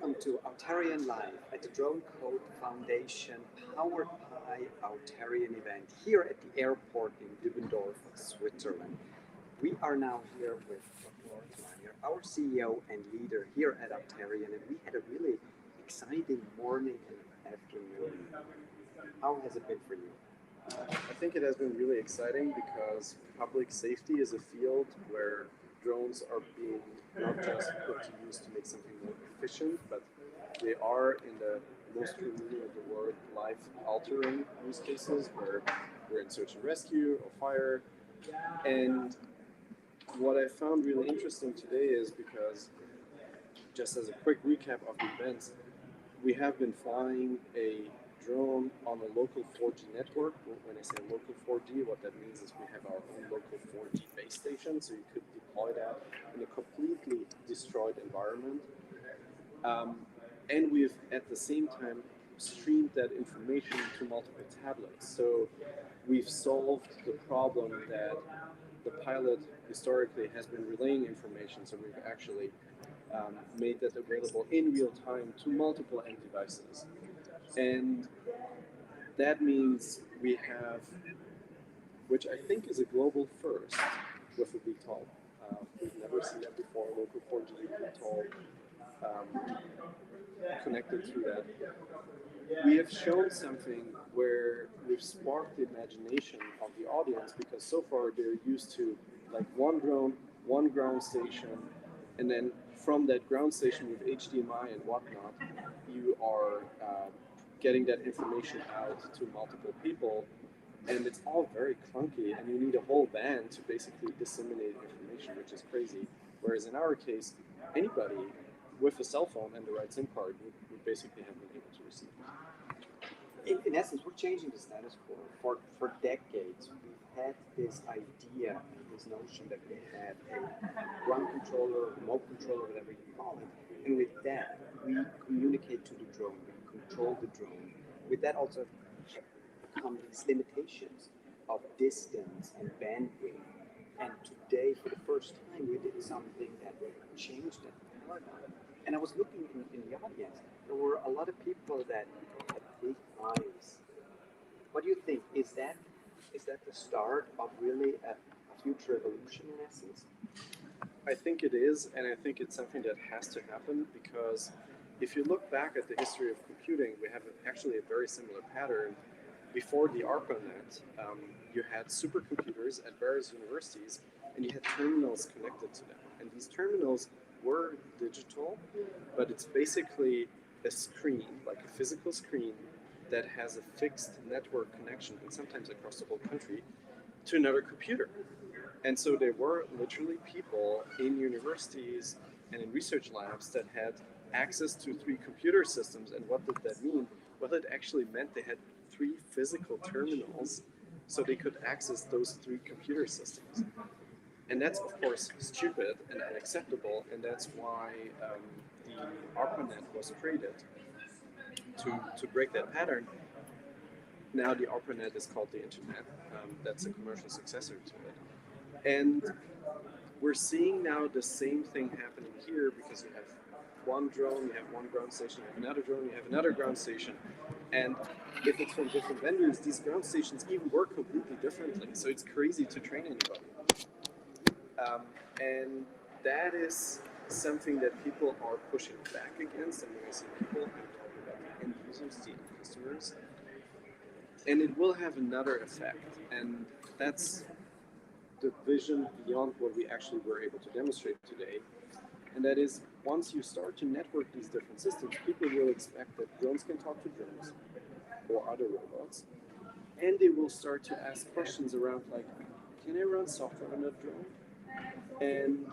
welcome to Auterion Live at the Dronecode Foundation powered by Auterion event here at the airport in Dübendorf, Switzerland. We are now here with Lorenz Meier, our CEO and leader here at Auterion, and we had a really exciting morning and afternoon. How has it been for you? I think it has been really exciting because public safety is a field where drones are being not just put to use to make something more efficient, but they are in the most familiar of the word life-altering use cases where we're in search and rescue or fire. And what I found really interesting today is because, just as a quick recap of the events, we have been flying a drone on a local 4G network. When I say local 4G, what that means is we have our own local 4G base station, so you could deploy that in a completely destroyed environment. And we've, at the same time, streamed that information to multiple tablets. So we've solved the problem that the pilot historically has been relaying information, so we've actually made that available in real time to multiple end devices. And that means we have, which I think is a global first with a VTOL. We've never seen that before, local 4G VTOL connected through that. We have shown something where we've sparked the imagination of the audience, because so far they're used to like one drone, one ground station, and then from that ground station with HDMI and whatnot, you are getting that information out to multiple people, and it's all very clunky, and you need a whole band to basically disseminate information, which is crazy. Whereas in our case, anybody with a cell phone and the right SIM card would basically have been able to receive it. In essence, we're changing the status quo. For decades, we've had this idea, this notion that we had a ground controller, remote controller, whatever you call it, and with that, we communicate to the drone, we control the drone. With that also come these limitations of distance and bandwidth. And today, for the first time, we did something that changed that paradigm. And I was looking in the audience, there were a lot of people that had big eyes. What do you think? Is that the start of really a future evolution in essence? I think it is, and I think it's something that has to happen, because if you look back at the history of computing, we have actually a very similar pattern. Before the ARPANET, you had supercomputers at various universities, and you had terminals connected to them. And these terminals were digital, but it's basically a screen, like a physical screen, that has a fixed network connection, and sometimes across the whole country, to another computer. And so there were literally people in universities and in research labs that had access to 3 computer systems. And what did that mean? Well, it actually meant they had 3 physical terminals, so they could access those 3 computer systems. And that's, of course, stupid and unacceptable, and that's why the ARPANET was created, to break that pattern. Now the ARPANET is called the Internet. That's a commercial successor to it. And we're seeing now the same thing happening here, because you have one drone, you have one ground station, you have another drone, you have another ground station. And if it's from different vendors, these ground stations even work completely differently. So it's crazy to train anybody. And that is something that people are pushing back against. And when I say people, I'm talking about the end users, the end customers. And it will have another effect. And that's the vision beyond what we actually were able to demonstrate today. And that is, once you start to network these different systems, people will expect that drones can talk to drones or other robots. And they will start to ask questions around, like, can I run software on that drone? And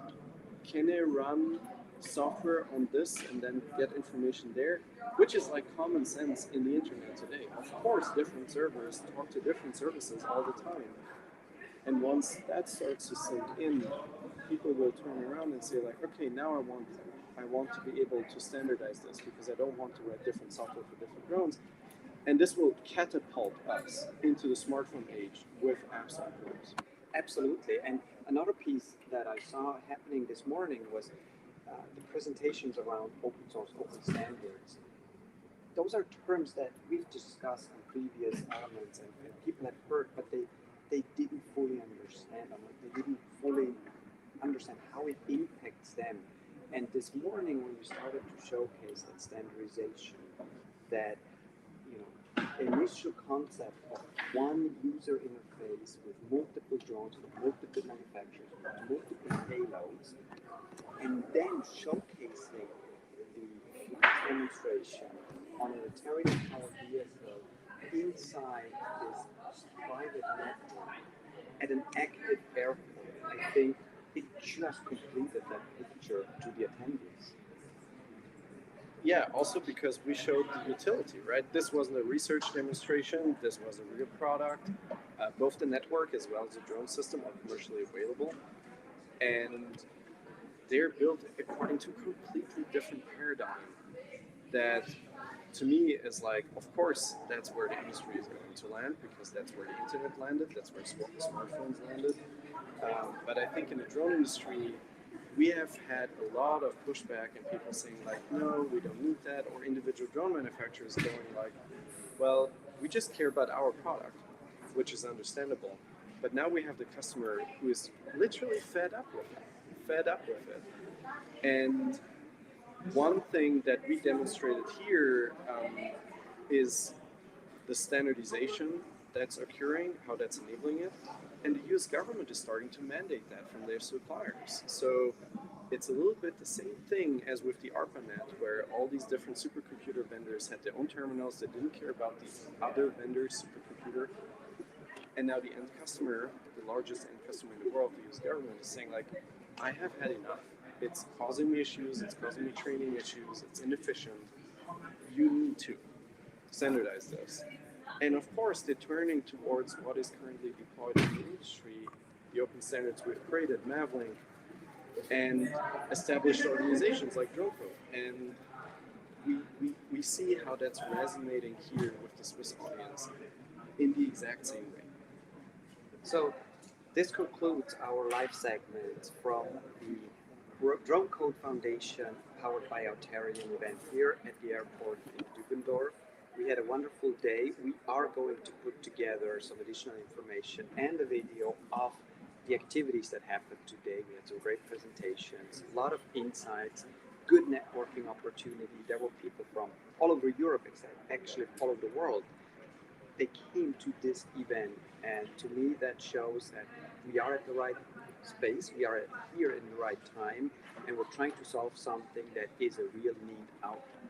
can I run software on this and then get information there? Which is like common sense in the internet today. Of course, different servers talk to different services all the time. And once that starts to sink in, people will turn around and say, like, okay, now I want to be able to standardize this, because I don't want to write different software for different drones. And this will catapult us into the smartphone age with apps on drones. Absolutely. And another piece that I saw happening this morning was the presentations around open source, open standards, those are terms that we've discussed in previous elements and people have heard, but they didn't fully understand them. They didn't fully understand how it impacts them. And this morning, when we started to showcase that standardization, that initial concept of one user interface with multiple drones, with multiple manufacturers, with multiple payloads, and then showcasing the demonstration on an Auterion powered vehicle inside this private network at an active airport, I think it just completed that picture to the attendees. Yeah, also because we showed the utility, right? This wasn't a research demonstration, this was a real product. Both the network as well as the drone system are commercially available. And they're built according to a completely different paradigm that to me is like, of course, that's where the industry is going to land because that's where the internet landed, that's where smartphones landed. But I think in the drone industry, we have had a lot of pushback and people saying like, no, we don't need that, or individual drone manufacturers going like, well, we just care about our product, which is understandable. But now we have the customer who is literally fed up with it. And one thing that we demonstrated here is the standardization that's occurring, how that's enabling it. And the US government is starting to mandate that from their suppliers. So it's a little bit the same thing as with the ARPANET, where all these different supercomputer vendors had their own terminals that didn't care about the other vendor's supercomputer. And now the end customer, the largest end customer in the world, the US government, is saying like, I have had enough. It's causing me issues, it's causing me training issues, it's inefficient. You need to standardize this. And of course, they're turning towards what is currently deployed in the industry, the open standards we've created, Mavlink, and established organizations like Dronecode. And we see how that's resonating here with the Swiss audience in the exact same way. So this concludes our live segment from the Dronecode Foundation powered by Auterion event here at the airport in Dübendorf. We had a wonderful day. We are going to put together some additional information and a video of the activities that happened today. We had some great presentations, a lot of insights, good networking opportunity. There were people from all over Europe, actually all over the world. They came to this event, and to me that shows that we are at the right space, we are here in the right time, and we're trying to solve something that is a real need out there.